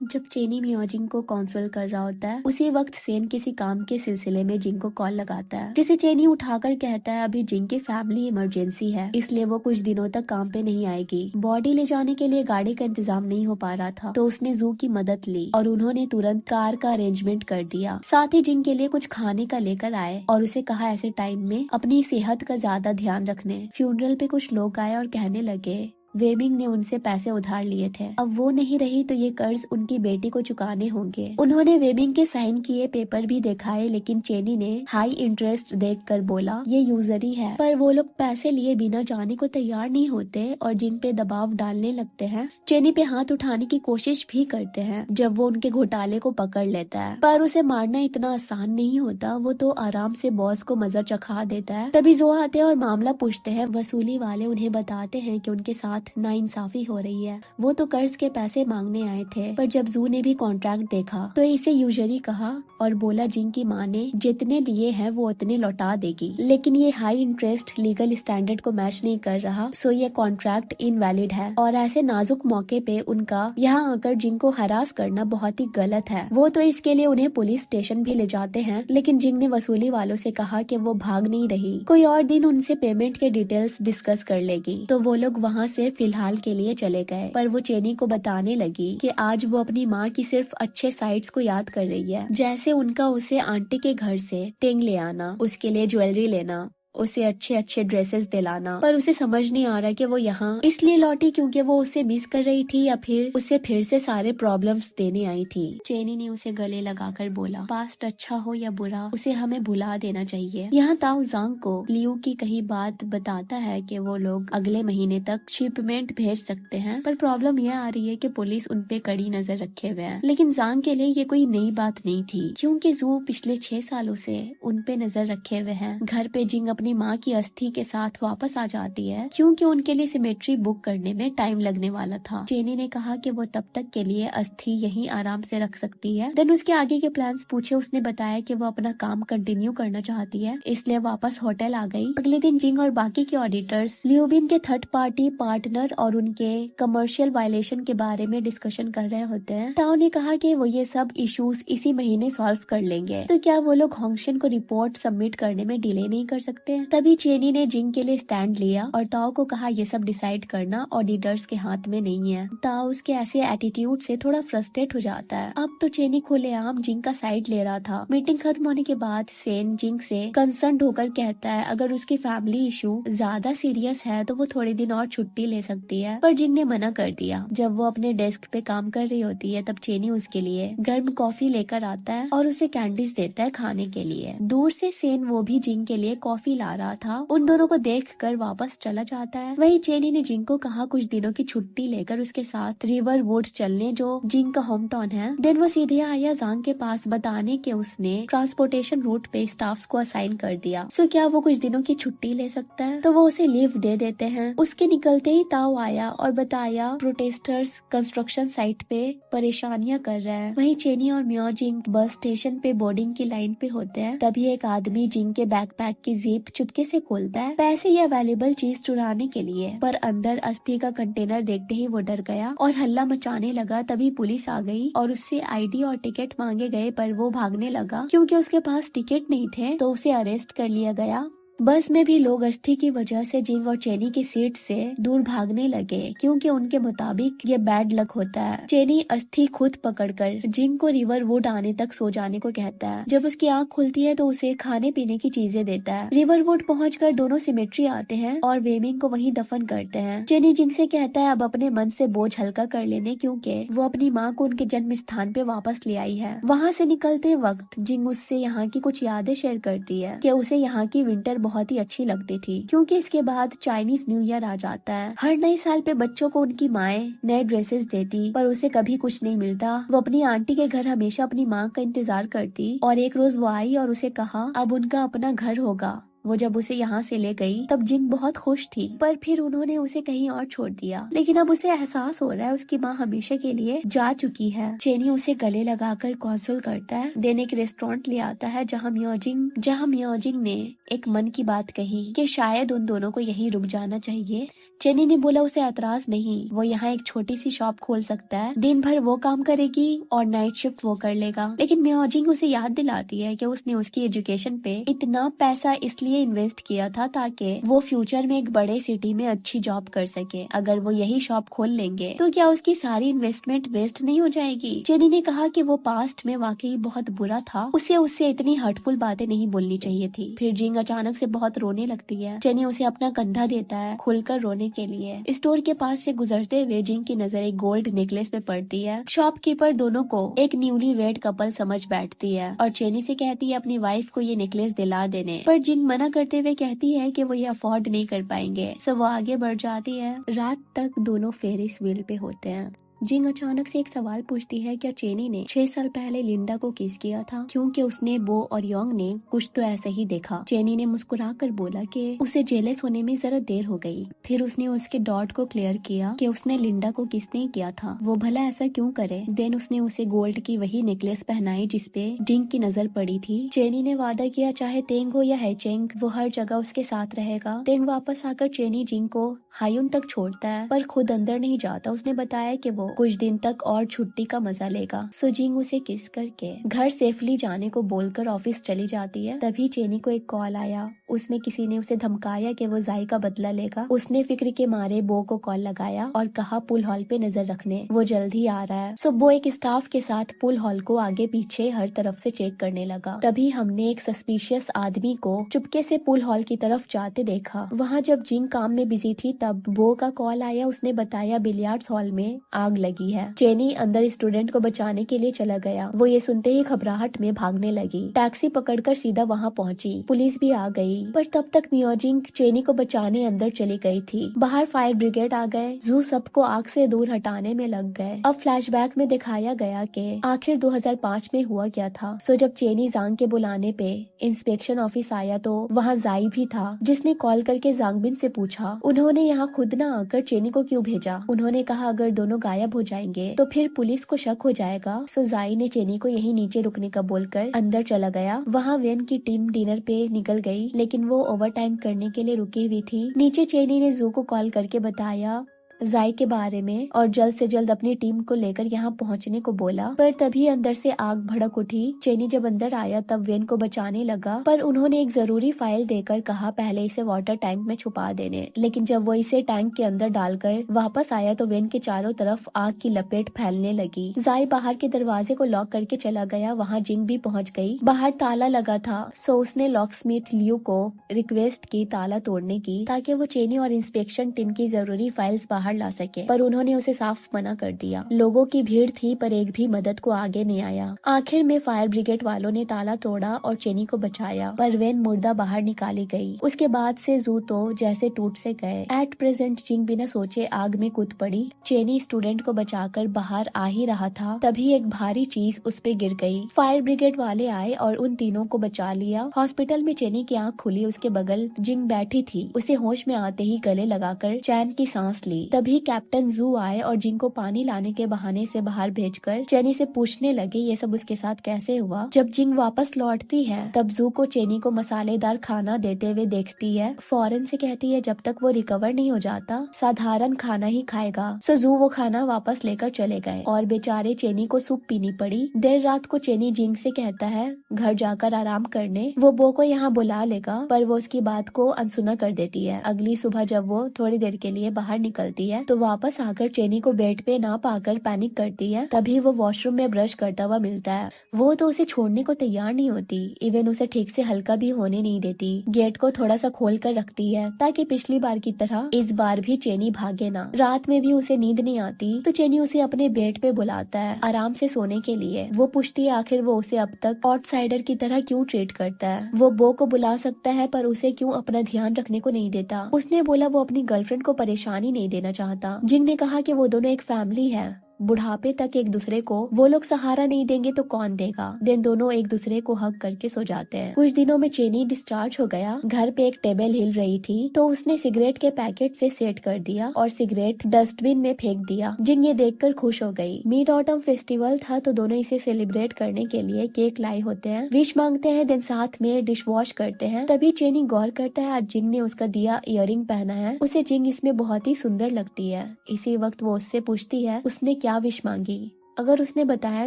जब चेनी मियोजिंग को कॉन्सोल कर रहा होता है उसी वक्त सेन किसी काम के सिलसिले में जिंग को कॉल लगाता है, जिसे चेनी उठाकर कहता है अभी जिंग की फैमिली इमरजेंसी है, इसलिए वो कुछ दिनों तक काम पे नहीं आएगी। बॉडी ले जाने के लिए गाड़ी का इंतजाम नहीं हो पा रहा था तो उसने जू की मदद ली और उन्होंने तुरंत कार का अरेंजमेंट कर दिया। साथ ही जिंग के लिए कुछ खाने का लेकर आए और उसे कहा ऐसे टाइम में अपनी सेहत का ज्यादा ध्यान रखने। फ्यूनरल पे कुछ लोग आए और कहने लगे वेमिंग ने उनसे पैसे उधार लिए थे, अब वो नहीं रही तो ये कर्ज उनकी बेटी को चुकाने होंगे। उन्होंने वेमिंग के साइन किए पेपर भी दिखाए, लेकिन चेनी ने हाई इंटरेस्ट देखकर बोला ये यूजरी है, पर वो लोग पैसे लिए बिना जाने को तैयार नहीं होते और जिन पे दबाव डालने लगते हैं। चेनी पे हाथ उठाने की कोशिश भी करते हैं जब वो उनके घोटाले को पकड़ लेता है, पर उसे मारना इतना आसान नहीं होता। वो तो आराम से बॉस को मजा चखा देता है। तभी जो आते हैं और मामला पूछते हैं। वसूली वाले उन्हें बताते हैं कि उनके साथ नाइंसाफी हो रही है, वो तो कर्ज के पैसे मांगने आए थे। पर जब जू ने भी कॉन्ट्रैक्ट देखा तो इसे यूजरी कहा और बोला जिंग की माँ ने जितने लिए हैं वो उतने लौटा देगी, लेकिन ये हाई इंटरेस्ट लीगल स्टैंडर्ड को मैच नहीं कर रहा, सो ये कॉन्ट्रैक्ट इनवैलिड है। और ऐसे नाजुक मौके पे उनका यहाँ आकर जिंग को हरास करना बहुत ही गलत है। वो तो इसके लिए उन्हें पुलिस स्टेशन भी ले जाते हैं, लेकिन जिंग ने वसूली वालों से कहा कि वो भाग नहीं रही, कोई और दिन उनसे पेमेंट के डिटेल्स डिस्कस कर लेगी। तो वो लोग वहाँ से फिलहाल के लिए चले गए, पर वो चेनी को बताने लगी कि आज वो अपनी माँ की सिर्फ अच्छे साइड्स को याद कर रही है, जैसे उनका उसे आंटी के घर से टेंग ले आना, उसके लिए ज्वेलरी लेना, उसे अच्छे अच्छे ड्रेसेस दिलाना। पर उसे समझ नहीं आ रहा कि वो यहाँ इसलिए लौटी क्योंकि वो उसे मिस कर रही थी या फिर उसे फिर से सारे प्रॉब्लम्स देने आई थी। चेनी ने उसे गले लगाकर बोला पास्ट अच्छा हो या बुरा उसे हमें भुला देना चाहिए। यहाँ ताऊ जांग को लियू की कही बात बताता है कि वो लोग अगले महीने तक शिपमेंट भेज सकते हैं, पर प्रॉब्लम यह आ रही है कि पुलिस उन पे कड़ी नजर रखे हुए है। लेकिन जांग के लिए ये कोई नई बात नहीं थी क्योंकि जू पिछले 6 सालों से उन पे नजर रखे हुए है। घर पे जिंग अपनी माँ की अस्थि के साथ वापस आ जाती है क्योंकि उनके लिए सिमेट्री बुक करने में टाइम लगने वाला था। चेनी ने कहा कि वो तब तक के लिए अस्थि यहीं आराम से रख सकती है। देन उसके आगे के प्लान्स पूछे। उसने बताया कि वो अपना काम कंटिन्यू करना चाहती है, इसलिए वापस होटल आ गई। अगले दिन जिंग और बाकी के ऑडिटर्स ल्यूबिन के थर्ड पार्टी पार्टनर और उनके कमर्शियल वायलेशन के बारे में डिस्कशन कर रहे होते हैं। ताओ ने कहा कि वो ये सब इश्यूज इसी महीने सॉल्व कर लेंगे, तो क्या वो लोग होंगशन को रिपोर्ट सबमिट करने में डिले नहीं कर सकते? तभी चेनी ने जिंग के लिए स्टैंड लिया और ताओ को कहा ये सब डिसाइड करना ऑडिटर्स के हाथ में नहीं है। ताओ उसके ऐसे एटीट्यूड से थोड़ा फ्रस्ट्रेट हो जाता है। अब तो चेनी खुलेआम जिंग का साइड ले रहा था। मीटिंग खत्म होने के बाद सेन जिंग से कंसर्न होकर कहता है अगर उसकी फैमिली इशू ज्यादा सीरियस है तो वो थोड़े दिन और छुट्टी ले सकती है, पर जिंग ने मना कर दिया। जब वो अपने डेस्क पे काम कर रही होती है तब चेनी उसके लिए गर्म कॉफी लेकर आता है और उसे कैंडीज देता है खाने के लिए। दूर से सेन वो भी जिंग के लिए कॉफी ला रहा था। उन दोनों को देखकर वापस चला जाता है। वही चेनी ने जिंग को कहा कुछ दिनों की छुट्टी लेकर उसके साथ रिवर वुड चलने, जो जिंग का होम टाउन है। देन वो सीधे आया जांग के पास बताने के उसने ट्रांसपोर्टेशन रूट पे स्टाफ्स को असाइन कर दिया। सो क्या वो कुछ दिनों की छुट्टी ले सकता है? तो वो उसे लीव दे देते हैं। उसके निकलते ही ताओ आया और बताया प्रोटेस्टर्स कंस्ट्रक्शन साइट पे परेशानियां कर रहे हैं। वही चेनी और म्यो जिंग बस स्टेशन पे बोर्डिंग की लाइन पे होते हैं। तभी एक आदमी जिंग के बैकपैक की जीप चुपके से खोलता है, पैसे या वैल्यूएबल चीज चुराने के लिए। पर अंदर अस्थि का कंटेनर देखते ही वो डर गया और हल्ला मचाने लगा। तभी पुलिस आ गई और उससे आईडी और टिकट मांगे गए, पर वो भागने लगा क्योंकि उसके पास टिकट नहीं थे, तो उसे अरेस्ट कर लिया गया। बस में भी लोग अस्थि की वजह से जिंग और चेनी की सीट से दूर भागने लगे क्योंकि उनके मुताबिक ये बैड लक होता है। चेनी अस्थि खुद पकड़कर जिंग को रिवर वुड आने तक सो जाने को कहता है। जब उसकी आंख खुलती है तो उसे खाने पीने की चीजें देता है। रिवर वुड पहुंचकर दोनों सिमेट्री आते हैं और वेमिंग को वहीं दफन करते हैं। चेनी जिंग से कहता है अब अपने मन से बोझ हल्का कर लेने क्योंकि वो अपनी माँ को उनके जन्म स्थान पे वापस ले आई है। वहाँ से निकलते वक्त जिंग उससे यहाँ की कुछ यादें शेयर करती है कि उसे यहाँ की विंटर बहुत ही अच्छी लगती थी क्योंकि इसके बाद चाइनीज न्यू ईयर आ जाता है। हर नए साल पे बच्चों को उनकी माएं नए ड्रेसेस देती, पर उसे कभी कुछ नहीं मिलता। वो अपनी आंटी के घर हमेशा अपनी माँ का इंतजार करती और एक रोज वो आई और उसे कहा अब उनका अपना घर होगा। वो जब उसे यहाँ से ले गई तब जिंग बहुत खुश थी, पर फिर उन्होंने उसे कहीं और छोड़ दिया। लेकिन अब उसे एहसास हो रहा है उसकी माँ हमेशा के लिए जा चुकी है। चेनी उसे गले लगाकर कॉन्सोल करता है। देन एक रेस्टोरेंट ले आता है जहाँ मियोजिंग ने एक मन की बात कही कि शायद उन दोनों को यहीं रुक जाना चाहिए चेनी ने बोला उसे एतराज नहीं, वो यहाँ एक छोटी सी शॉप खोल सकता है, दिन भर वो काम करेगी और नाइट शिफ्ट वो कर लेगा। लेकिन म्योजिंग उसे याद दिलाती है कि उसने उसकी एजुकेशन पे इतना पैसा इसलिए इन्वेस्ट किया था ताकि वो फ्यूचर में एक बड़े सिटी में अच्छी जॉब कर सके। अगर वो यही शॉप खोल लेंगे तो क्या उसकी सारी इन्वेस्टमेंट वेस्ट नहीं हो जाएगी? चेनी ने कहा कि वो पास्ट में वाकई बहुत बुरा था, उसे उससे इतनी हर्टफुल बातें नहीं बोलनी चाहिए थी। फिर जिंग अचानक से बहुत रोने लगती है। चेनी उसे अपना कंधा देता है खुलकर रोने के लिए। स्टोर के पास से गुजरते हुए जिंग की नजर एक गोल्ड नेकलेस पे पड़ती है। शॉपकीपर दोनों को एक न्यूली वेड कपल समझ बैठती है और चेनी से कहती है अपनी वाइफ को ये नेकलेस दिला देने, पर जिंग मना करते हुए कहती है कि वो ये अफोर्ड नहीं कर पाएंगे। सो वो आगे बढ़ जाती है। रात तक दोनों फेरिस व्हील पे होते हैं। जिंग अचानक से एक सवाल पूछती है, क्या चेनी ने 6 साल पहले लिंडा को किस किया था, क्योंकि उसने बो और योंग ने कुछ तो ऐसे ही देखा। चेनी ने मुस्कुराकर बोला कि उसे जेलस होने में जरा देर हो गई। फिर उसने उसके डॉट को क्लियर किया कि उसने लिंडा को किसने किया था, वो भला ऐसा क्यों करे। देन उसने उसे गोल्ड की वही नेकलेस पहनाई जिसपे जिंग की नजर पड़ी थी। चेनी ने वादा किया चाहे तेंग हो या हैचेंग, वो हर जगह उसके साथ रहेगा। तेंग वापस आकर चेनी जिंग को हायुन तक छोड़ता है पर खुद अंदर नहीं जाता। उसने बताया कि वो कुछ दिन तक और छुट्टी का मजा लेगा। सो जिंग उसे किस करके घर सेफली जाने को बोलकर ऑफिस चली जाती है। तभी चेनी को एक कॉल आया। उसमें किसी ने उसे धमकाया कि वो जाई का बदला लेगा। उसने फिक्र के मारे बो को कॉल लगाया और कहा पुल हॉल पे नजर रखने, वो जल्द ही आ रहा है। सो बो एक स्टाफ के साथ पुल हॉल को आगे पीछे हर तरफ से चेक करने लगा। तभी हमने एक सस्पिशियस आदमी को चुपके से पुल हॉल की तरफ जाते देखा। वहाँ जब जिंग काम में बिजी थी तब बो का कॉल आया। उसने बताया बिलियर्ड्स हॉल में आग लगी है। चेनी अंदर स्टूडेंट को बचाने के लिए चला गया। वो ये सुनते ही घबराहट में भागने लगी। टैक्सी पकड़कर सीधा वहाँ पहुंची। पुलिस भी आ गई, पर तब तक म्योजिंग चेनी को बचाने अंदर चली गई थी। बाहर फायर ब्रिगेड आ गए। जू सबको आग से दूर हटाने में लग गए। अब फ्लैशबैक में दिखाया गया कि आखिर 2005 में हुआ क्या था। सो जब चेनी जांग के बुलाने पे इंस्पेक्शन ऑफिस आया तो वहाँ जाई भी था, जिसने कॉल करके जांगबिन से पूछा उन्होंने यहाँ खुद न आकर चेनी को क्यों भेजा। उन्होंने कहा अगर दोनों गायब हो जाएंगे तो फिर पुलिस को शक हो जाएगा। सो जाई ने चेनी को यही नीचे रुकने का बोलकर अंदर चला गया। वहाँ वेन की टीम डिनर पे निकल गई, लेकिन वो ओवर टाइम करने के लिए रुकी हुई थी। नीचे चेनी ने जू को कॉल करके बताया जाई के बारे में और जल्द से जल्द अपनी टीम को लेकर यहाँ पहुँचने को बोला। पर तभी अंदर से आग भड़क उठी। चेनी जब अंदर आया तब वेन को बचाने लगा, पर उन्होंने एक जरूरी फाइल देकर कहा पहले इसे वाटर टैंक में छुपा देने। लेकिन जब वो इसे टैंक के अंदर डालकर वापस आया तो वेन के चारों तरफ आग की लपेट फैलने लगी। जाई बाहर के दरवाजे को लॉक करके चला गया। वहाँ जिंग भी पहुँच गई। बाहर ताला लगा था, सो उसने लॉक स्मिथ लियू को रिक्वेस्ट की ताला तोड़ने की ताकि वो चेनी और इंस्पेक्शन टीम की जरूरी फाइल्स बाहर ला सके, पर उन्होंने उसे साफ मना कर दिया। लोगों की भीड़ थी पर एक भी मदद को आगे नहीं आया। आखिर में फायर ब्रिगेड वालों ने ताला तोड़ा और चेनी को बचाया, पर वेन मुर्दा बाहर निकाली गई। उसके बाद से जू तो जैसे टूट से गए। एट प्रेजेंट जिंग बिना सोचे आग में कूद पड़ी। चेनी स्टूडेंट को बचाकर बाहर आ ही रहा था, तभी एक भारी चीज उस पे गिर गई। फायर ब्रिगेड वाले आए और उन तीनों को बचा लिया। हॉस्पिटल में चेनी की आंख खुली। उसके बगल जिंग बैठी थी। उसे होश में आते ही गले लगाकर चैन की सांस ली। तभी कैप्टन जू आए और जिंग को पानी लाने के बहाने से बाहर भेजकर चेनी से पूछने लगे ये सब उसके साथ कैसे हुआ। जब जिंग वापस लौटती है तब जू को चेनी को मसालेदार खाना देते हुए देखती है। फौरन से कहती है जब तक वो रिकवर नहीं हो जाता साधारण खाना ही खाएगा। सो जू वो खाना वापस लेकर चले गए और बेचारे चेनी को सूप पीनी पड़ी। देर रात को चेनी जिंग से कहता है घर जाकर आराम करने, वो बो को यहाँ बुला लेगा, पर वो उसकी बात को अनसुना कर देती है। अगली सुबह जब वो थोड़ी देर के लिए बाहर निकलती है तो वापस आकर चेनी को बेड पे ना पाकर पैनिक करती है। तभी वो वॉशरूम में ब्रश करता हुआ मिलता है। वो तो उसे छोड़ने को तैयार नहीं होती, इवन उसे ठीक से हल्का भी होने नहीं देती। गेट को थोड़ा सा खोल कर रखती है ताकि पिछली बार की तरह इस बार भी चेनी भागे ना। रात में भी उसे नींद नहीं आती तो चेनी उसे अपने बेड पे बुलाता है आराम से सोने के लिए। वो पूछती है आखिर वो उसे अब तक आउटसाइडर की तरह क्यों ट्रीट करता है। वो बो को बुला सकता है पर उसे क्यों अपना ध्यान रखने को नहीं देता। उसने बोला वो अपनी गर्लफ्रेंड को परेशानी नहीं देना चाहता। जिंग ने कहा कि वो दोनों एक फैमिली है, बुढ़ापे तक एक दूसरे को वो लोग सहारा नहीं देंगे तो कौन देगा। देन दोनों एक दूसरे को हक करके सो जाते हैं। कुछ दिनों में चेनी डिस्चार्ज हो गया। घर पे एक टेबल हिल रही थी तो उसने सिगरेट के पैकेट से सेट कर दिया और सिगरेट डस्टबिन में फेंक दिया। जिंग ये देखकर खुश हो गई। मिड ऑटम फेस्टिवल था तो दोनों इसे सेलिब्रेट करने के लिए केक लाए होते हैं, विश मांगते हैं, देन साथ में डिश वॉश करते हैं। तभी चेनी गौर करता है आज जिंग ने उसका दिया इयररिंग पहना है। उसे जिंग इसमें बहुत ही सुंदर लगती है। इसी वक्त वो उससे पूछती है उसने क्या विश मांगी। अगर उसने बताया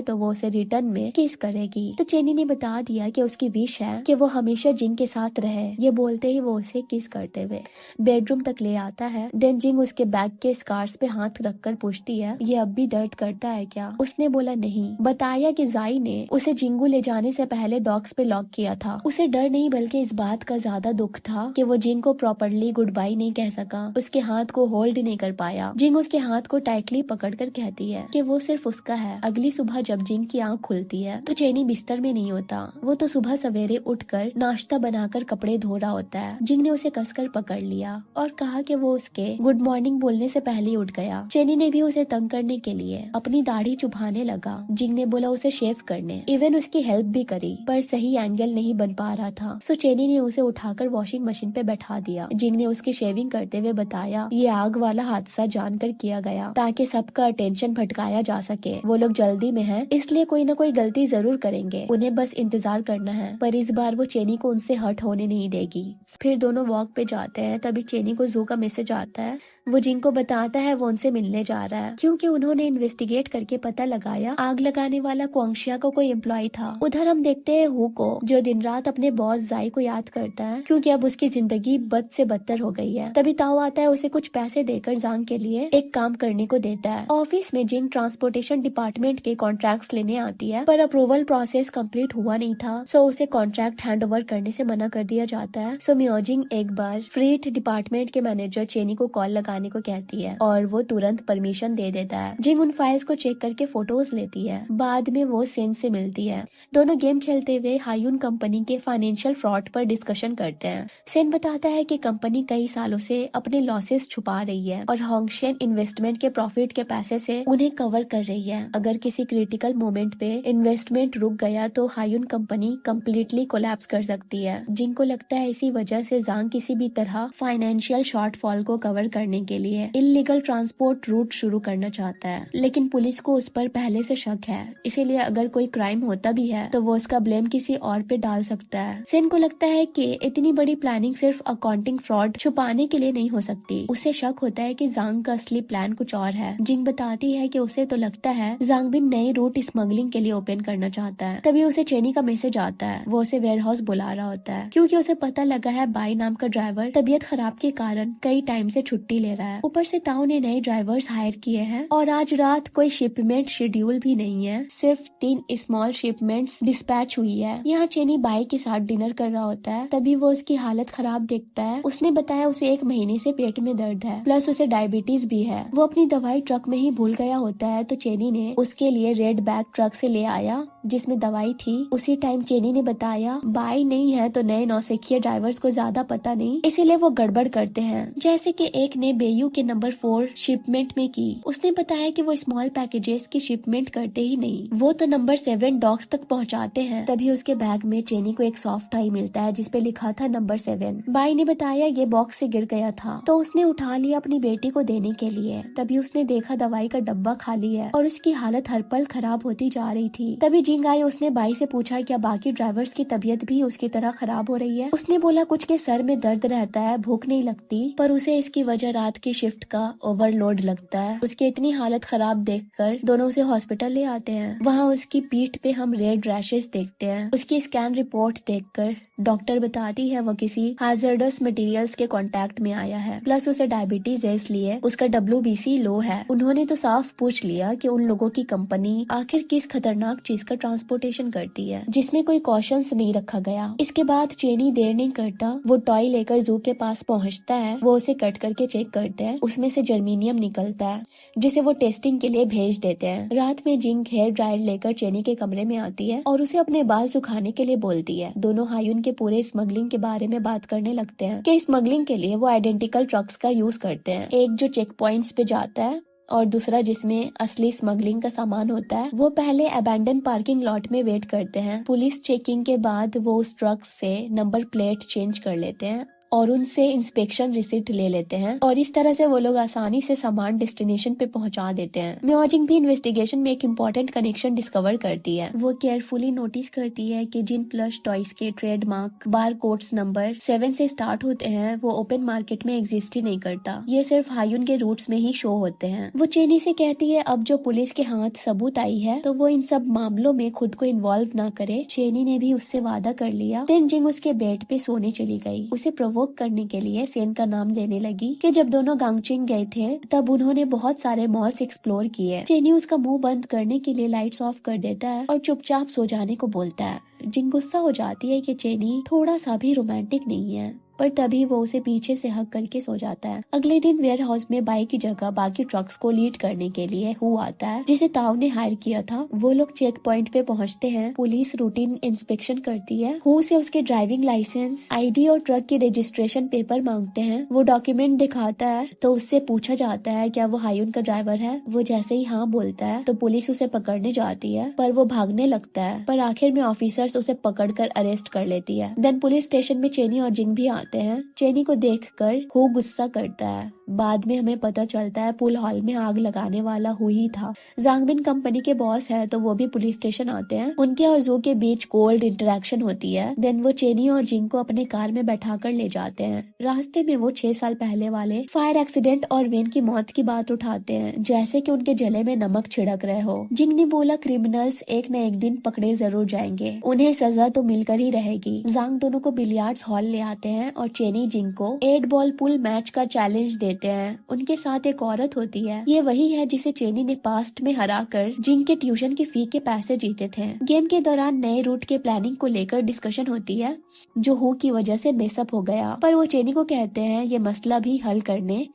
तो वो उसे रिटर्न में किस करेगी। तो चेनी ने बता दिया कि उसकी विश है कि वो हमेशा जिंग के साथ रहे। ये बोलते ही वो उसे किस करते हुए बेडरूम तक ले आता है। देन जिंग उसके बैक के स्कार्स पे हाथ रखकर पूछती है ये अब भी दर्द करता है क्या। उसने बोला नहीं। बताया कि जाई ने उसे जिंगू ले जाने से पहले डॉक्स पे लॉक किया था। उसे डर नहीं बल्कि इस बात का ज्यादा दुख था कि वो जिंग को प्रॉपरली गुड बाय नहीं कह सका, उसके हाथ को होल्ड नहीं कर पाया। जिंग उसके हाथ को टाइटली पकड़कर कहती है कि वो सिर्फ उसका है। अगली सुबह जब जिंग की आंख खुलती है तो चेनी बिस्तर में नहीं होता। वो तो सुबह सवेरे उठकर नाश्ता बनाकर कपड़े धो रहा होता है। जिंग ने उसे कसकर पकड़ लिया और कहा कि वो उसके गुड मॉर्निंग बोलने से पहले ही उठ गया। चेनी ने भी उसे तंग करने के लिए अपनी दाढ़ी चुभाने लगा। जिंग ने बोला उसे शेव करने, इवन उसकी हेल्प भी करी, पर सही एंगल नहीं बन पा रहा था। सो चेनी ने उसे उठाकर वॉशिंग मशीन पे बैठा दिया। जिंग ने उसकी शेविंग करते हुए बताया ये आग वाला हादसा जानकर किया गया ताकि सबका अटेंशन भटकाया जा सके। वो लोग जल्दी में है इसलिए कोई ना कोई गलती जरूर करेंगे, उन्हें बस इंतजार करना है। पर इस बार वो चेनी को उनसे हर्ट होने नहीं देगी। फिर दोनों वॉक पे जाते हैं। तभी चेनी को जू का मैसेज आता है। वो जिंग को बताता है वो उनसे मिलने जा रहा है क्योंकि उन्होंने इन्वेस्टिगेट करके पता लगाया आग लगाने वाला क्वांगशिया का कोई एम्प्लॉय था। उधर हम देखते हैं हु को जो दिन रात अपने बॉस जाई को याद करता है क्योंकि अब उसकी जिंदगी बद से बदतर हो गई है। तभी ताओ आता है, उसे कुछ पैसे देकर जांग के लिए एक काम करने को देता है। ऑफिस में जिंग ट्रांसपोर्टेशन डिपार्टमेंट के कॉन्ट्रैक्ट्स लेने आती है पर अप्रूवल प्रोसेस कंप्लीट हुआ नहीं था। सो उसे कॉन्ट्रैक्ट हैंड ओवर करने से मना कर दिया जाता है। सो मियोजिंग एक बार फ्रीट डिपार्टमेंट के मैनेजर चेनी को कॉल लगाने को कहती है और वो तुरंत परमिशन दे देता है। जिंग उन फाइल्स को चेक करके फोटोज लेती है। बाद में वो सेन से मिलती है। दोनों गेम खेलते हुए हायुन कंपनी के फाइनेंशियल फ्रॉड पर डिस्कशन करते हैं। सेन बताता है कि कंपनी कई सालों से अपने लॉसेस छुपा रही है और होंगशेन इन्वेस्टमेंट के प्रॉफिट के पैसे से उन्हें कवर कर रही है। अगर किसी क्रिटिकल मोमेंट पे इन्वेस्टमेंट रुक गया तो हायुन कंपनी कम्प्लीटली कोलैप्स कर सकती है। जिंग को लगता है इसी वजह से जांग किसी भी तरह फाइनेंशियल शॉर्टफॉल को कवर करने के लिए इलीगल ट्रांसपोर्ट रूट शुरू करना चाहता है, लेकिन पुलिस को उस पर पहले से शक है। इसीलिए अगर कोई क्राइम होता भी है तो वो उसका ब्लेम किसी और पे डाल सकता है। सेन को लगता है कि इतनी बड़ी प्लानिंग सिर्फ अकाउंटिंग फ्रॉड छुपाने के लिए नहीं हो सकती। उसे शक होता है कि जांग का असली प्लान कुछ और है। जिंग बताती है कि उसे तो लगता है जांग भी नए रूट स्मगलिंग के लिए ओपन करना चाहता है। तभी उसे चेनी का मैसेज आता है। वो उसे वेयर हाउस बुला रहा होता है क्योंकि उसे पता लगा है बाई नाम का ड्राइवर तबीयत खराब के कारण कई टाइम से छुट्टी ले रहा है। ऊपर से ताऊ ने नए ड्राइवर्स हायर किए हैं और आज रात कोई शिपमेंट शेड्यूल भी नहीं है, सिर्फ 3 स्मॉल शिपमेंट्स डिस्पैच हुई है। यहाँ चेनी बाई के साथ डिनर कर रहा होता है। तभी वो उसकी हालत खराब देखता है। उसने बताया उसे 1 महीने से पेट में दर्द है, प्लस उसे डायबिटीज भी है। वो अपनी दवाई ट्रक में ही भूल गया होता है तो चेनी ने उसके लिए रेड बैग ट्रक से ले आया जिसमें दवाई थी। उसी टाइम चेनी ने बताया बाई नहीं है तो नए नौसिखिए ड्राइवर्स को ज्यादा पता नहीं, इसीलिए वो गड़बड़ करते हैं। जैसे कि एक ने बेयू के नंबर 4 शिपमेंट में की। उसने बताया कि वो स्मॉल पैकेजेस की शिपमेंट करते ही नहीं, वो तो नंबर 7 डॉक्स तक पहुंचाते हैं। तभी उसके बैग में चेनी को एक सॉफ्ट टॉय मिलता है जिसपे लिखा था नंबर 7। बाई ने बताया ये बॉक्स से गिर गया था तो उसने उठा लिया अपनी बेटी को देने के लिए। तभी उसने देखा दवाई का डब्बा खाली है और उसकी हालत हर पल खराब होती जा रही थी। तभी जिंग आई। उसने बाई से पूछा क्या बाकी ड्राइवर्स की तबीयत भी उसकी तरह खराब हो रही है। उसने बोला कुछ के सर में दर्द रहता है, भूख नहीं लगती, पर उसे इसकी वजह रात की शिफ्ट का ओवरलोड लगता है। उसकी इतनी हालत खराब देखकर दोनों उसे हॉस्पिटल ले आते हैं। वहाँ उसकी पीठ पे हम रेड रैशेस देखते हैं। उसकी स्कैन रिपोर्ट देखकर डॉक्टर बताती है वो किसी हैजर्डस मटेरियल्स के कांटेक्ट में आया है, प्लस उसे डायबिटीज है इसलिए उसका WBC लो है। उन्होंने तो साफ पूछ लिया कि उन लोगों की कंपनी आखिर किस खतरनाक चीज का ट्रांसपोर्टेशन करती है जिसमें कोई कॉशंस नहीं रखा गया। इसके बाद चेनी देर नहीं करता, वो टॉय लेकर जू के पास पहुंचता है। वो उसे कट करके चेक करते हैं, उसमें से जर्मीनियम निकलता है जिसे वो टेस्टिंग के लिए भेज देते हैं। रात में जिंग हेयर ड्रायर लेकर चेनी के कमरे में आती है और उसे अपने बाल सुखाने के लिए बोलती है। दोनों हायुन के पूरे स्मगलिंग के बारे में बात करने लगते हैं कि स्मगलिंग के लिए वो आइडेंटिकल ट्रक्स का यूज करते हैं। एक जो चेक पॉइंट्स पे जाता है और दूसरा जिसमें असली स्मगलिंग का सामान होता है। वो पहले अबैंडन पार्किंग लॉट में वेट करते हैं। पुलिस चेकिंग के बाद वो उस ट्रक से नंबर प्लेट चेंज कर लेते हैं और उनसे इंस्पेक्शन रिसिप्ट ले लेते हैं और इस तरह से वो लोग आसानी से सामान डेस्टिनेशन पे पहुंचा देते हैं। म्योजिंग भी इन्वेस्टिगेशन में एक इम्पोर्टेंट कनेक्शन डिस्कवर करती है। वो केयरफुली नोटिस करती है कि जिन प्लस टॉयज के ट्रेडमार्क बार कोड्स नंबर 7 से स्टार्ट होते हैं वो ओपन मार्केट में एग्जिस्ट ही नहीं करता। ये सिर्फ हायुन के रूट्स में ही शो होते हैं। वो चेनी से कहती है अब जो पुलिस के हाथ सबूत आई है तो वो इन सब मामलों में खुद को इन्वॉल्व ना करे। चेनी ने भी उससे वादा कर लिया। देन जिंग उसके बेड पे सोने चली गई। उसे प्रोवोक करने के लिए सेन का नाम लेने लगी कि जब दोनों गांगचिंग गए थे तब उन्होंने बहुत सारे मॉल्स एक्सप्लोर किए। चेनी उसका मुंह बंद करने के लिए लाइट्स ऑफ कर देता है और चुपचाप सो जाने को बोलता है। जिंग गुस्सा हो जाती है कि चेनी थोड़ा सा भी रोमांटिक नहीं है, पर तभी वो उसे पीछे से हक करके सो जाता है। अगले दिन वेयर हाउस में बाइक की जगह बाकी ट्रक्स को लीड करने के लिए हु आता है जिसे ताऊ ने हायर किया था। वो लोग चेक पॉइंट पे पहुंचते हैं। पुलिस रूटीन इंस्पेक्शन करती है। हु से उसके ड्राइविंग लाइसेंस, आईडी और ट्रक की रजिस्ट्रेशन पेपर मांगते हैं। वो डॉक्यूमेंट दिखाता है तो उससे पूछा जाता है क्या वो हायुन का ड्राइवर है। वो जैसे ही हाँ बोलता है तो पुलिस उसे पकड़ने जाती है पर वो भागने लगता है, पर आखिर में ऑफिसर्स उसे पकड़कर अरेस्ट कर लेती है। देन पुलिस स्टेशन में चेनी और जिंग भी आते हैं। चेनी को देखकर हु गुस्सा करता है। बाद में हमें पता चलता है पूल हॉल में आग लगाने वाला हु ही था। जांगबिन कंपनी के बॉस है तो वो भी पुलिस स्टेशन आते हैं। उनके और जू के बीच कोल्ड इंटरेक्शन होती है। देन वो चेनी और जिंग को अपने कार में बैठाकर ले जाते हैं। रास्ते में वो 6 साल पहले वाले फायर एक्सीडेंट और वेन की मौत की बात उठाते हैं, जैसे कि उनके जले में नमक छिड़क रहे हो। जिंग ने बोला क्रिमिनल्स एक न एक दिन पकड़े जरूर जाएंगे, उन्हें सजा तो मिलकर ही रहेगी। जांग दोनों को बिलियर्ड्स हॉल ले आते हैं और चेनी जिंग को 8 बॉल पूल मैच का चैलेंज देते हैं। उनके साथ एक औरत होती है। ये वही है जिसे चेनी ने पास्ट में हराकर जिंग के ट्यूशन की फी के पैसे जीते थे। गेम के दौरान नए रूट के प्लानिंग को लेकर डिस्कशन होती है जो हु की वजह से मेसअप हो गया, पर वो चेनी को कहते हैं ये मसला भी हल करने।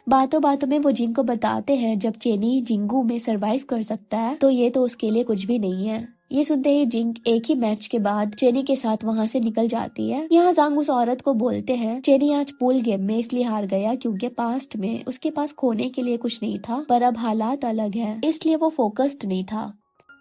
बातों बातों में वो जिंग को बताते हैं जब चेनी जिंगू में सरवाइव कर सकता है तो ये तो उसके लिए कुछ भी नहीं है। ये सुनते ही जिंग एक ही मैच के बाद चेनी के साथ वहाँ से निकल जाती है। यहाँ जांग उस औरत को बोलते हैं चेनी आज पूल गेम में इसलिए हार गया क्योंकि पास्ट में उसके पास खोने के लिए कुछ नहीं था, पर अब हालात अलग है इसलिए वो फोकस्ड नहीं था।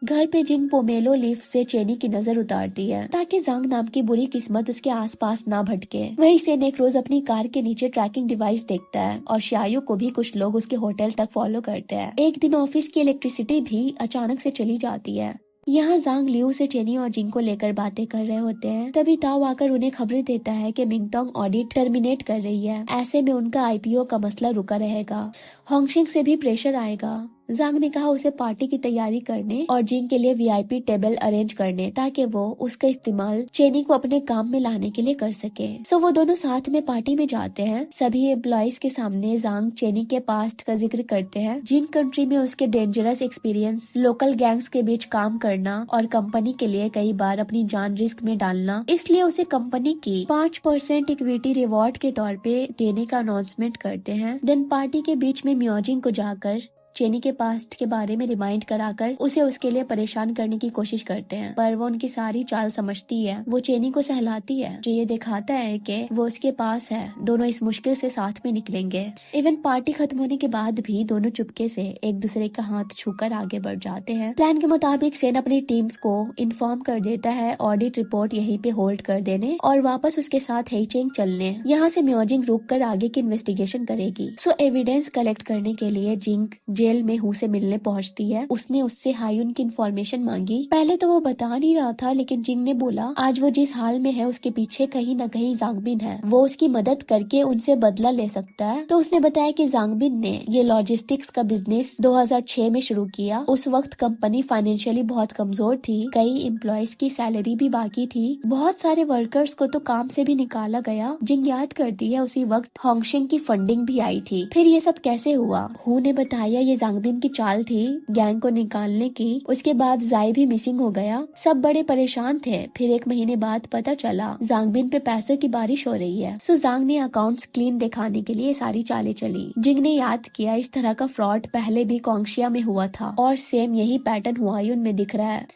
घर पे जिंग पोमेलो लीफ से चेनी की नजर उतारती है ताकि जांग नाम की बुरी किस्मत उसके आसपास ना भटके। वहीं से एक रोज अपनी कार के नीचे ट्रैकिंग डिवाइस देखता है और शायू को भी कुछ लोग उसके होटल तक फॉलो करते हैं। एक दिन ऑफिस की इलेक्ट्रिसिटी भी अचानक से चली जाती है। यहाँ जांग लियू से चेनी और जिंग को लेकर बातें कर रहे होते हैं। तभी ताओ आकर उन्हें खबर देता है कि मिंगटोंग ऑडिट टर्मिनेट कर रही है। ऐसे में उनका आईपीओ का मसला रुका रहेगा। होंगशिंग से भी प्रेशर आएगा। जांग ने कहा उसे पार्टी की तैयारी करने और जिंग के लिए वीआईपी टेबल अरेंज करने ताकि वो उसका इस्तेमाल चेनी को अपने काम में लाने के लिए कर सके। सो वो दोनों साथ में पार्टी में जाते हैं। सभी एम्प्लॉइज के सामने जांग चेनी के पास्ट का जिक्र करते हैं। जिंग कंट्री में उसके डेंजरस एक्सपीरियंस, लोकल गैंग्स के बीच काम करना और कंपनी के लिए कई बार अपनी जान रिस्क में डालना, इसलिए उसे कंपनी की 5% इक्विटी रिवॉर्ड के तौर पे देने का अनाउंसमेंट करते हैं। देन पार्टी के बीच में म्योजिंग को जाकर चेनी के पास्ट के बारे में रिमाइंड कराकर उसे उसके लिए परेशान करने की कोशिश करते हैं, पर वो उनकी सारी चाल समझती है। वो चेनी को सहलाती है जो ये दिखाता है कि वो उसके पास है, दोनों इस मुश्किल से साथ में निकलेंगे। इवन पार्टी खत्म होने के बाद भी दोनों चुपके से एक दूसरे का हाथ छूकर आगे बढ़ जाते हैं। प्लान के मुताबिक सेन अपनी टीम्स को इन्फॉर्म कर देता है ऑडिट रिपोर्ट यहीं पे होल्ड कर देने और वापस उसके साथ हेइचेंग चलने। यहाँ से म्योजिंग रुक कर आगे की इन्वेस्टिगेशन करेगी। सो एविडेंस कलेक्ट करने के लिए जिंग जेल में हु से मिलने पहुंचती है। उसने उससे हायुन की इन्फॉर्मेशन मांगी। पहले तो वो बता नहीं रहा था, लेकिन जिंग ने बोला आज वो जिस हाल में है उसके पीछे कहीं न कहीं जांगबिन है, वो उसकी मदद करके उनसे बदला ले सकता है। तो उसने बताया कि जांगबिन ने ये लॉजिस्टिक्स का बिजनेस 2006 में शुरू किया। उस वक्त कंपनी फाइनेंशियली बहुत कमजोर थी, कई एम्प्लॉयज की सैलरी भी बाकी थी, बहुत सारे वर्कर्स को तो काम से भी निकाला गया। जिंग याद करती है उसी वक्त होंगशिंग की फंडिंग भी आई थी। फिर ये सब कैसे हुआ? हु ने बताया ये जांगबिन की चाल थी गैंग को निकालने की। उसके बाद जाई भी मिसिंग हो गया। सब बड़े परेशान थे। फिर 1 महीने बाद पता चला जांगबिन पे पैसों की बारिश हो रही है। सो जांग ने अकाउंट्स क्लीन दिखाने के लिए सारी चालें चली। जिंग ने याद किया इस तरह का फ्रॉड पहले भी कोंगशिया में हुआ था और सेम यही पैटर्न हुआयुन में दिख रहा है।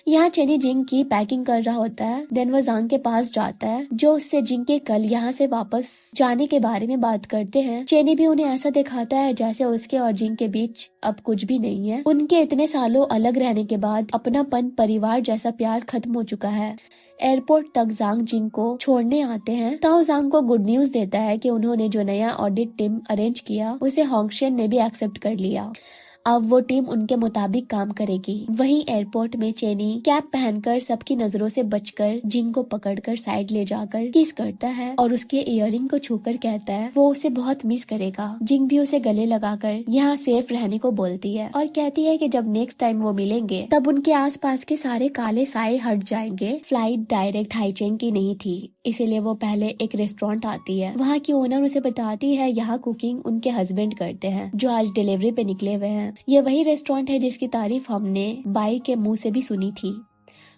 यहाँ चेनी जिंग की पैकिंग कर रहा होता है। देन वो जांग के पास जाता है जो उससे जिंग के कल यहाँ से वापस जाने के बारे में बात करते हैं। चेनी भी उन्हें ऐसा दिखाता है जैसे उसके और जिंग के बीच अब कुछ भी नहीं है। उनके इतने सालों अलग रहने के बाद अपनापन, परिवार जैसा प्यार खत्म हो चुका है। एयरपोर्ट तक जांग जिंग को छोड़ने आते हैं। ताओ जांग को गुड न्यूज देता है कि उन्होंने जो नया ऑडिट टीम अरेंज किया उसे होंगशेन ने भी एक्सेप्ट कर लिया। अब वो टीम उनके मुताबिक काम करेगी। वहीं एयरपोर्ट में चेनी कैप पहनकर सबकी नजरों से बचकर जिंग को पकड़कर साइड ले जाकर किस करता है और उसके इयररिंग को छूकर कहता है वो उसे बहुत मिस करेगा। जिंग भी उसे गले लगाकर यहाँ सेफ रहने को बोलती है और कहती है कि जब नेक्स्ट टाइम वो मिलेंगे तब उनके आसपास के सारे काले साए हट जाएंगे। फ्लाइट डायरेक्ट हाईचेंग की नहीं थी, इसीलिए वो पहले एक रेस्टोरेंट आती है। वहाँ की ओनर उसे बताती है यहाँ कुकिंग उनके हस्बैंड करते हैं जो आज डिलीवरी पे निकले हुए हैं। ये वही रेस्टोरेंट है जिसकी तारीफ हमने बाई के मुंह से भी सुनी थी।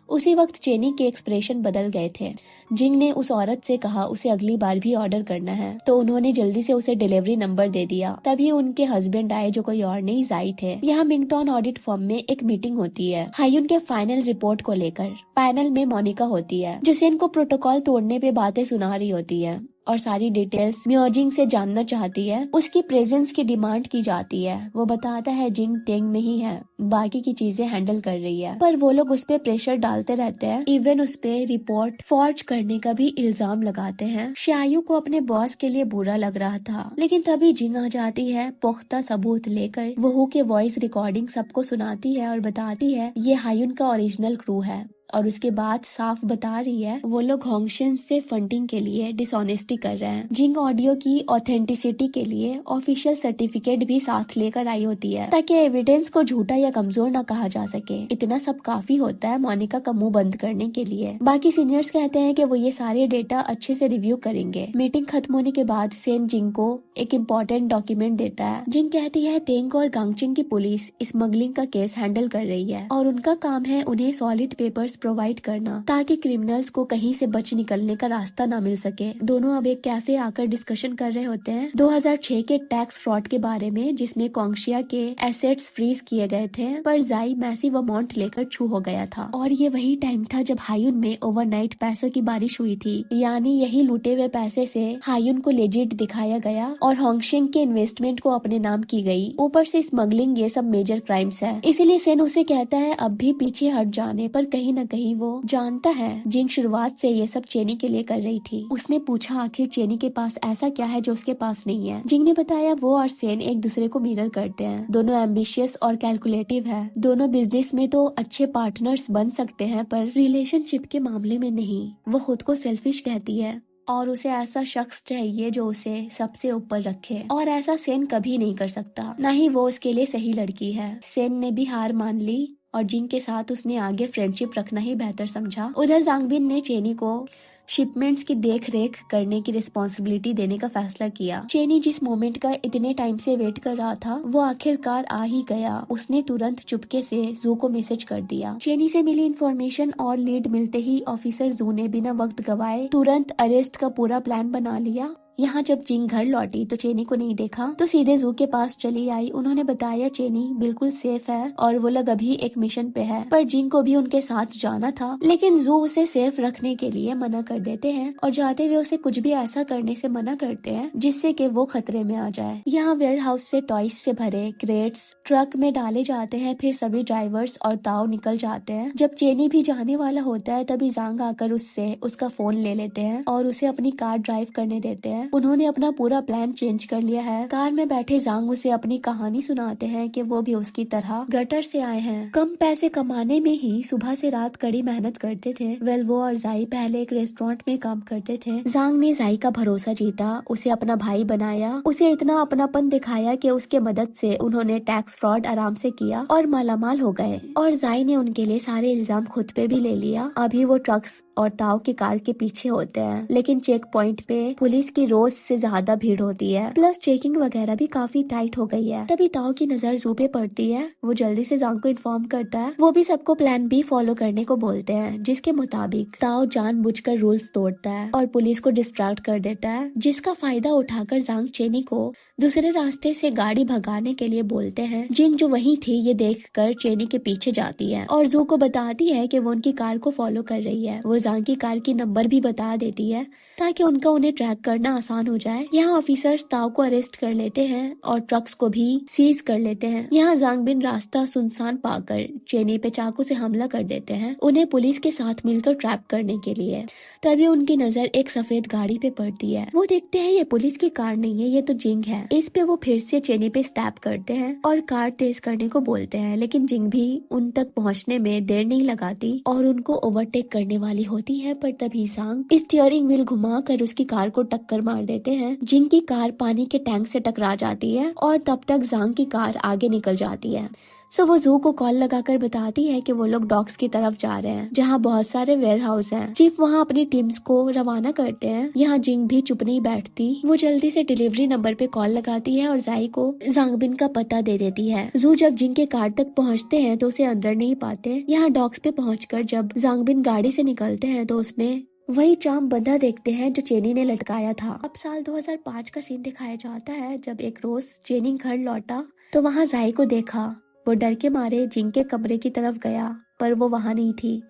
उसी वक्त चेनी के एक्सप्रेशन बदल गए थे। जिंग ने उस औरत से कहा उसे अगली बार भी ऑर्डर करना है, तो उन्होंने जल्दी से उसे डिलीवरी नंबर दे दिया। तभी उनके हस्बैंड आए जो कोई और नहीं, जाई थे। यहाँ मिंगटॉन ऑडिट फर्म में एक मीटिंग होती है हायुन के फाइनल रिपोर्ट को लेकर। पैनल में मोनिका होती है जो सेन को प्रोटोकॉल तोड़ने पे बातें सुना रही होती है और सारी डिटेल्स म्योजिंग से जानना चाहती है। उसकी प्रेजेंस की डिमांड की जाती है। वो बताता है जिंग टेंग में ही है, बाकी की चीजें हैंडल कर रही है, पर वो लोग उस पे प्रेशर डालते रहते हैं। इवन उस पे रिपोर्ट फॉर्ज करने का भी इल्जाम लगाते हैं। शायू को अपने बॉस के लिए बुरा लग रहा था, लेकिन तभी जिंग आ जाती है पुख्ता सबूत लेकर। वो के वॉइस रिकॉर्डिंग सबको सुनाती है और बताती है ये हायुन का ओरिजिनल क्रू है। और उसके बाद साफ बता रही है वो लोग होंगशेन से फंडिंग के लिए डिसऑनेस्टी कर रहे हैं। जिंग ऑडियो की ऑथेंटिसिटी के लिए ऑफिशियल सर्टिफिकेट भी साथ लेकर आई होती है ताकि एविडेंस को झूठा या कमजोर न कहा जा सके। इतना सब काफी होता है मोनिका का मुंह बंद करने के लिए। बाकी सीनियर्स कहते हैं कि वो ये सारे डेटा अच्छे से रिव्यू करेंगे। मीटिंग खत्म होने के बाद सेन जिंग को एक इम्पोर्टेंट डॉक्यूमेंट देता है। जिंग कहती है टेंग और गांगचिंग की पुलिस स्मगलिंग का केस हैंडल कर रही है और उनका काम है उन्हें सॉलिड पेपर्स प्रोवाइड करना ताकि क्रिमिनल्स को कहीं से बच निकलने का रास्ता ना मिल सके। दोनों अब एक कैफे आकर डिस्कशन कर रहे होते हैं 2006 के टैक्स फ्रॉड के बारे में, जिसमें कोंगशिया के एसेट्स फ्रीज किए गए थे पर जाई मैसिव अमाउंट लेकर छू हो गया था। और ये वही टाइम था जब हायुन में ओवरनाइट पैसों की बारिश हुई थी, यानी यही लूटे हुए पैसे से हायुन को लेजिट दिखाया गया और होंगशेन के इन्वेस्टमेंट को अपने नाम की गई। ऊपर से स्मगलिंग, ये सब मेजर क्राइम्स है। इसीलिए सेन उसे कहता है अब भी पीछे हट जाने पर कहीं न कहीं वो जानता है जिंग शुरुआत से ये सब चेनी के लिए कर रही थी। उसने पूछा आखिर चेनी के पास ऐसा क्या है जो उसके पास नहीं है। जिंग ने बताया वो और सेन एक दूसरे को मिरर करते हैं। दोनों एम्बिशियस और कैलकुलेटिव है। दोनों बिजनेस में तो अच्छे पार्टनर्स बन सकते हैं पर रिलेशनशिप के मामले में नहीं। वो खुद को सेल्फिश कहती है और उसे ऐसा शख्स चाहिए जो उसे सबसे ऊपर रखे, और ऐसा सेन कभी नहीं कर सकता, न ही वो उसके लिए सही लड़की है। सेन ने भी हार मान ली और जिंग के साथ उसने आगे फ्रेंडशिप रखना ही बेहतर समझा। उधर जांगबिन ने चेनी को शिपमेंट्स की देख रेख करने की रिस्पॉन्सिबिलिटी देने का फैसला किया। चेनी जिस मोमेंट का इतने टाइम से वेट कर रहा था वो आखिरकार आ ही गया। उसने तुरंत चुपके से जू को मैसेज कर दिया। चेनी से मिली इन्फॉर्मेशन और लीड मिलते ही ऑफिसर जू ने बिना वक्त गवाए तुरंत अरेस्ट का पूरा प्लान बना लिया। यहाँ जब जिंग घर लौटी तो चेनी को नहीं देखा तो सीधे जू के पास चली आई। उन्होंने बताया चेनी बिल्कुल सेफ है और वो लोग अभी एक मिशन पे है, पर जिंग को भी उनके साथ जाना था, लेकिन जू उसे सेफ रखने के लिए मना कर देते हैं और जाते हुए उसे कुछ भी ऐसा करने से मना करते हैं जिससे कि वो खतरे में आ जाए। यहाँ वेयर हाउस से टॉयज से भरे क्रेट्स ट्रक में डाले जाते हैं, फिर सभी ड्राइवर्स और ताऊ निकल जाते हैं। जब चेनी भी जाने वाला होता है तभी जांग आकर उससे उसका फोन ले लेते हैं और उसे अपनी कार ड्राइव करने देते हैं। उन्होंने अपना पूरा प्लान चेंज कर लिया है। कार में बैठे जांग उसे अपनी कहानी सुनाते हैं कि वो भी उसकी तरह गटर से आए हैं, कम पैसे कमाने में ही सुबह से रात कड़ी मेहनत करते थे। वेल वो और जाई पहले एक रेस्टोरेंट में काम करते थे। जांग ने जाई का भरोसा जीता, उसे अपना भाई बनाया, उसे इतना अपनापन दिखाया कि उसके मदद से उन्होंने टैक्स फ्रॉड आराम से किया और मालामाल हो गए। और जाई ने उनके लिए सारे इल्जाम खुद पे भी ले लिया। अभी वो ट्रक्स और ताऊ की कार के पीछे होते हैं, लेकिन चेक पॉइंट पे पुलिस की रोक रोज से ज्यादा भीड़ होती है, प्लस चेकिंग वगैरह भी काफी टाइट हो गई है। तभी ताओ की नजर जू पे पड़ती है। वो जल्दी से जांग को इन्फॉर्म करता है। वो भी सबको प्लान बी फॉलो करने को बोलते हैं, जिसके मुताबिक ताओ जानबूझकर रूल्स तोड़ता है और पुलिस को डिस्ट्रैक्ट कर देता है, जिसका फायदा उठाकर जांग चेनी को दूसरे रास्ते से गाड़ी भगाने के लिए बोलते हैं। जिंग जो वहीं थी ये देखकर चेनी के पीछे जाती है और जू को बताती है कि वो उनकी कार को फॉलो कर रही है। वो जांग की कार की नंबर भी बता देती है ताकि उनका उन्हें ट्रैक करना आसान हो जाए। यहाँ ऑफिसर्स ताओ को अरेस्ट कर लेते हैं और ट्रक्स को भी सीज कर लेते हैं। यहाँ जांग बिन रास्ता सुनसान पाकर चेनी पे चाकू से हमला कर देते हैं, उन्हें पुलिस के साथ मिलकर ट्रैप करने के लिए। तभी उनकी नजर एक सफेद गाड़ी पे पड़ती है। वो देखते हैं ये पुलिस की कार नहीं है, ये तो जिंग है। इस पे वो फिर से चेनी पे स्टैप करते हैं और कार तेज करने को बोलते हैं, लेकिन जिंग भी उन तक पहुंचने में देर नहीं लगाती और उनको ओवरटेक करने वाली होती है। पर तभी जांग स्टीयरिंग व्हील घुमाकर उसकी कार को टक्कर मार देते हैं। जिंग की कार पानी के टैंक से टकरा जाती है और तब तक जांग की कार आगे निकल जाती है। सो वो जू को कॉल लगाकर बताती है कि वो लोग डॉक्स की तरफ जा रहे हैं, जहाँ बहुत सारे वेयर हाउस हैं। चीफ वहाँ अपनी टीम्स को रवाना करते हैं। यहाँ जिंग भी चुप नहीं बैठती। वो जल्दी से डिलीवरी नंबर पे कॉल लगाती है और जाई को जांगबिन का पता दे देती है। जू जब जिंग के कार तक पहुँचते हैं तो उसे अंदर नहीं पाते। यहाँ डॉक्स पे पहुँचकर जब जांगबिन गाड़ी से निकलते हैं तो उसमें वही चाम बंधा देखते हैं जो चेनी ने लटकाया था। अब साल 2005 का सीन दिखाया जाता है। जब एक रोज चेनी घर लौटा तो वहाँ जाई को देखा। वो डर के मारे जिंग के कमरे की तरफ गया, पर वो वहाँ नहीं थी।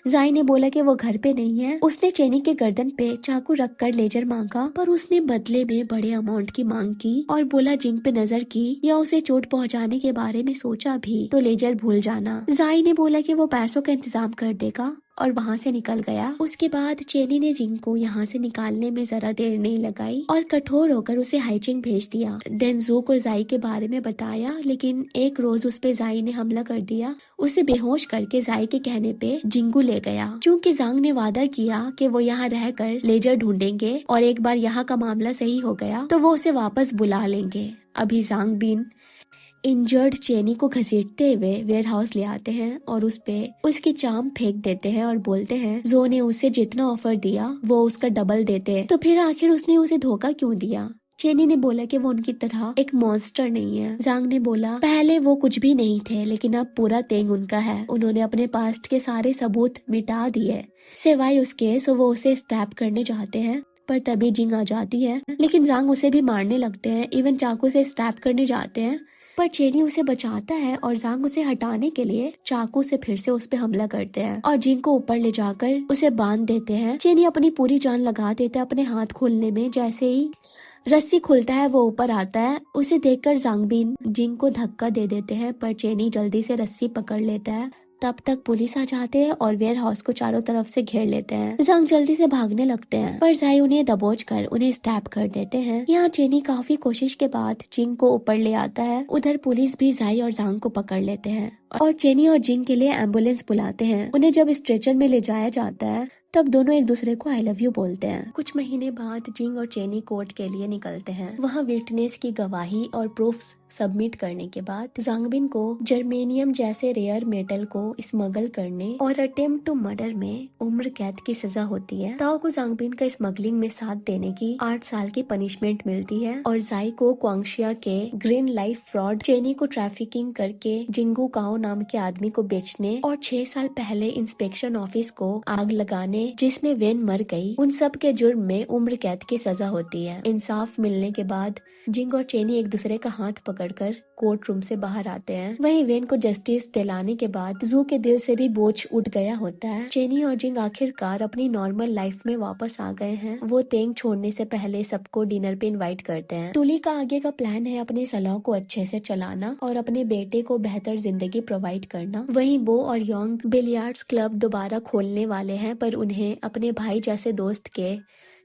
जाई ने बोला कि वो घर पे नहीं है। उसने चेनी के गर्दन पे चाकू रखकर लेजर मांगा, पर उसने बदले में बड़े अमाउंट की मांग की और बोला जिंग पे नजर की या उसे चोट पहुंचाने के बारे में सोचा भी तो लेजर भूल जाना। जाई ने बोला कि वो पैसों का इंतजाम कर देगा और वहाँ से निकल गया। उसके बाद चेनी ने जिंग को यहाँ से निकालने में जरा देर नहीं लगाई और कठोर होकर उसे हाइचिंग भेज दिया। देन जू को जाई के बारे में बताया, लेकिन एक रोज उस पे जाई ने हमला कर दिया। उसे बेहोश करके जाई के कहने पे जिंगू ले गया। चूँकि जांग ने वादा किया कि वो यहाँ रहकर लेजर ढूंढेंगे और एक बार यहाँ का मामला सही हो गया तो वो उसे वापस बुला लेंगे। अभी जांग बिन इंजर्ड चेनी को घसीटते हुए वेयर हाउस ले आते हैं और उस पे उसकी चाम फेंक देते हैं और बोलते हैं जो ने उसे जितना ऑफर दिया वो उसका डबल देते, तो फिर आखिर उसने उसे धोखा क्यों दिया। चेनी ने बोला कि वो उनकी तरह एक मॉन्स्टर नहीं है। जांग ने बोला पहले वो कुछ भी नहीं थे, लेकिन अब पूरा तेंग उनका है। उन्होंने अपने पास्ट के सारे सबूत मिटा दिए सिवाय उसके, सो वो उसे स्टैप करने चाहते हैं। पर तभी जिंग आ जाती है, लेकिन जांग उसे भी मारने लगते हैं, इवन चाकू से स्टैप करने जाते हैं। पर चेनी उसे बचाता है और जांग उसे हटाने के लिए चाकू से फिर से उस पे हमला करते हैं और जिंग को ऊपर ले जाकर उसे बांध देते हैं। चेनी अपनी पूरी जान लगा देता है अपने हाथ खोलने में। जैसे ही रस्सी खुलता है वो ऊपर आता है। उसे देखकर जांगबिन जिंग को धक्का दे देते हैं, पर चेनी जल्दी से रस्सी पकड़ लेता है। तब तक पुलिस आ जाते हैं और वेयर हाउस को चारों तरफ से घेर लेते हैं। जांग जल्दी से भागने लगते हैं, पर जाई उन्हें दबोच कर उन्हें स्टैप कर देते हैं। यहाँ चेनी काफी कोशिश के बाद जिंग को ऊपर ले आता है। उधर पुलिस भी जाई और जांग को पकड़ लेते हैं और चेनी और जिंग के लिए एम्बुलेंस बुलाते हैं। उन्हें जब स्ट्रेचर में ले जाया जाता है तब दोनों एक दूसरे को आई लव यू बोलते हैं। कुछ महीने बाद जिंग और चेनी कोर्ट के लिए निकलते हैं। वहाँ विटनेस की गवाही और प्रूफ्स सबमिट करने के बाद जांगबिन को जर्मेनियम जैसे रेयर मेटल को स्मगल करने और अटेम्प्ट टू मर्डर में उम्र कैद की सजा होती है। ताओ को जांगबिन का स्मगलिंग में साथ देने की 8 साल की पनिशमेंट मिलती है और जाई को क्वांगशिया के ग्रीन लाइफ फ्रॉड, चेनी को ट्रैफिकिंग करके जिंगू काओ नाम के आदमी को बेचने और 6 साल पहले इंस्पेक्शन ऑफिस को आग लगाने जिसमें वेन मर गई, उन सब के जुर्म में उम्र कैद की सजा होती है। इंसाफ मिलने के बाद जिंग और चेनी एक दूसरे का हाथ पकड़कर कोर्ट रूम से बाहर आते हैं। वहीं वेन को जस्टिस दिलाने के बाद जू के दिल से भी बोझ उठ गया होता है। चेनी और जिंग आखिरकार अपनी नॉर्मल लाइफ में वापस आ गए हैं। वो तेंग छोड़ने से पहले सबको डिनर पे इनवाइट करते हैं। तुली का आगे का प्लान है अपने सलाह को अच्छे से चलाना और अपने बेटे को बेहतर जिंदगी प्रोवाइड करना। वहीं बो और योंग बिलियर्ड्स क्लब दोबारा खोलने वाले हैं, पर उन्हें अपने भाई जैसे दोस्त के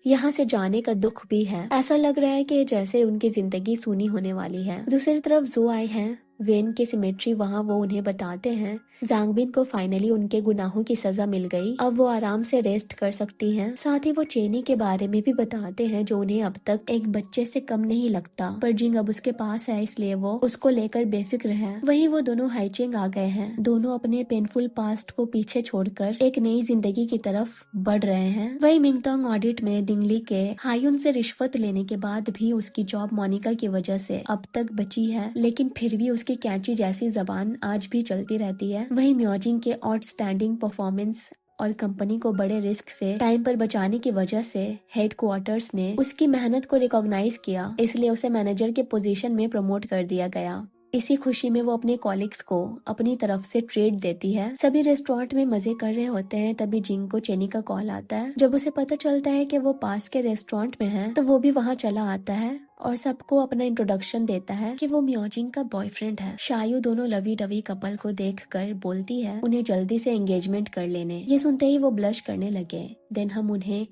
यहाँ से जाने का दुख भी है। ऐसा लग रहा है कि जैसे उनकी जिंदगी सूनी होने वाली है। दूसरी तरफ जो आए हैं वेन के सिमेट्री वहाँ वो उन्हें बताते हैं जांगबिन को फाइनली उनके गुनाहों की सजा मिल गई, अब वो आराम से रेस्ट कर सकती हैं। साथ ही वो चेनी के बारे में भी बताते हैं जो उन्हें अब तक एक बच्चे से कम नहीं लगता, पर जिंग अब उसके पास है इसलिए वो उसको लेकर बेफिक्र है। वहीं वो दोनों हाइचिंग आ गए हैं, दोनों अपने पेनफुल पास्ट को पीछे छोड़कर एक नई जिंदगी की तरफ बढ़ रहे हैं। वही मिंगतोंग ऑडिट में दिंगली के हायुन से रिश्वत लेने के बाद भी उसकी जॉब मोनिका की वजह से अब तक बची है, लेकिन फिर भी उसकी कैंची जैसी जबान आज भी चलती रहती है। वही म्योजिंग के आउटस्टैंडिंग परफॉर्मेंस और कंपनी को बड़े रिस्क से टाइम पर बचाने की वजह से हेडक्वार्टर्स ने उसकी मेहनत को रिकॉग्नाइज किया, इसलिए उसे मैनेजर के पोजीशन में प्रमोट कर दिया गया। इसी खुशी में वो अपने कॉलिग्स को अपनी तरफ से ट्रीट देती है। सभी रेस्टोरेंट में मजे कर रहे होते हैं, तभी जिंग को चेनी का कॉल आता है। जब उसे पता चलता है कि वो पास के रेस्टोरेंट में है तो वो भी वहाँ चला आता है और सबको अपना इंट्रोडक्शन देता है कि वो म्योजिंग का बॉयफ्रेंड है। शायू दोनों लवी डवी कपल को देखकर बोलती है उन्हें जल्दी से एंगेजमेंट कर लेने। ये सुनते ही वो ब्लश करने लगे। देन हम उन्हें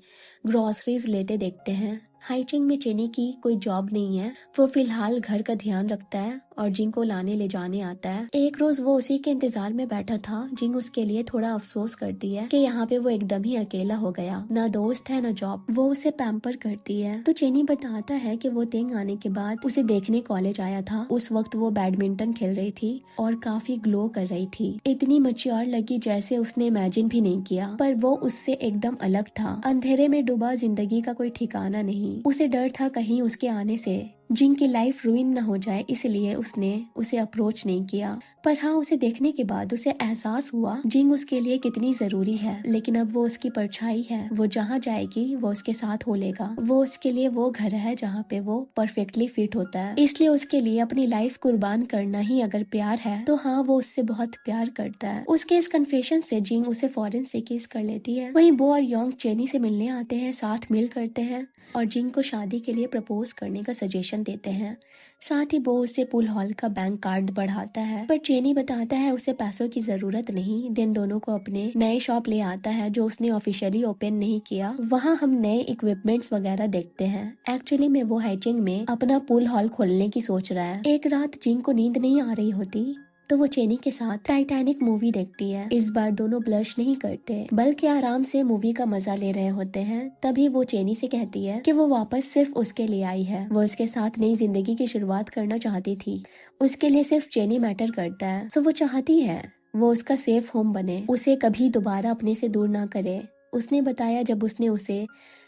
ग्रोसरीज लेते देखते हैं। हाइचिंग में चेनी की कोई जॉब नहीं है, वो फिलहाल घर का ध्यान रखता है और जिंग को लाने ले जाने आता है। एक रोज वो उसी के इंतजार में बैठा था। जिंग उसके लिए थोड़ा अफसोस करती है कि यहाँ पे वो एकदम ही अकेला हो गया, ना दोस्त है ना जॉब। वो उसे पैम्पर करती है तो चेनी बताता है कि वो तेंग आने के बाद उसे देखने कॉलेज आया था। उस वक्त वो बैडमिंटन खेल रही थी और काफी ग्लो कर रही थी, इतनी मैच्योर लगी जैसे उसने इमेजिन भी नहीं किया। पर वो उससे एकदम अलग था, अंधेरे में डूबा जिंदगी का कोई ठिकाना नहीं। उसे डर था कहीं उसके आने से जिंग की लाइफ रुइन न हो जाए, इसलिए उसने उसे अप्रोच नहीं किया। पर हाँ, उसे देखने के बाद उसे एहसास हुआ जिंग उसके लिए कितनी जरूरी है। लेकिन अब वो उसकी परछाई है, वो जहाँ जाएगी वो उसके साथ हो लेगा। वो उसके लिए वो घर है जहाँ पे वो परफेक्टली फिट होता है, इसलिए उसके लिए अपनी लाइफ कुर्बान करना ही अगर प्यार है तो हाँ, वो उससे बहुत प्यार करता है। उसके इस कन्फेशन से जिंग उसे फौरन से किस कर लेती है। वहीं बो और योंग चेनी से मिलने आते हैं, साथ मिल करते हैं और जिंग को शादी के लिए प्रपोज करने का सजेशन देते हैं। साथ ही वो उसे पूल हॉल का बैंक कार्ड बढ़ाता है, पर चेनी बताता है उसे पैसों की जरूरत नहीं। दिन दोनों को अपने नए शॉप ले आता है जो उसने ऑफिशियली ओपन नहीं किया। वहाँ हम नए इक्विपमेंट्स वगैरह देखते हैं। एक्चुअली में वो हाइचिंग में अपना पूल हॉल खोलने की सोच रहा है। एक रात जिंग को नींद नहीं आ रही होती तो वो चेनी के साथ टाइटैनिक मूवी देखती है। इस बार दोनों ब्लश नहीं करते बल्कि आराम से मूवी का मजा ले रहे होते हैं। तभी वो चेनी से कहती है कि वो वापस सिर्फ उसके लिए आई है, वो उसके साथ नई जिंदगी की शुरुआत करना चाहती थी। उसके लिए सिर्फ चेनी मैटर करता है, सो वो चाहती है वो उसका सेफ होम बने, उसे कभी दोबारा अपने से दूर ना करे। उसने बताया जब उसने उसे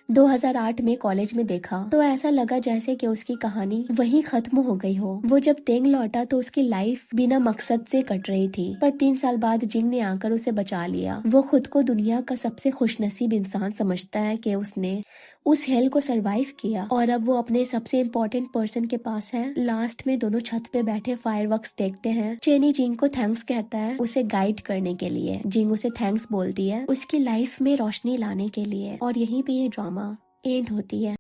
2008 में कॉलेज में देखा तो ऐसा लगा जैसे कि उसकी कहानी वहीं खत्म हो गई हो। वो जब तेंग लौटा तो उसकी लाइफ बिना मकसद से कट रही थी, पर 3 साल बाद जिंग ने आकर उसे बचा लिया। वो खुद को दुनिया का सबसे खुशनसीब इंसान समझता है कि उसने उस हेल को सरवाइव किया और अब वो अपने सबसे इम्पोर्टेंट पर्सन के पास है। लास्ट में दोनों छत पे बैठे फायरवर्क्स देखते हैं। चेनी जिंग को थैंक्स कहता है उसे गाइड करने के लिए। जिंग उसे थैंक्स बोलती है उसकी लाइफ में रोशनी लाने के लिए और यहीं पे ये ड्रामा एंड होती है।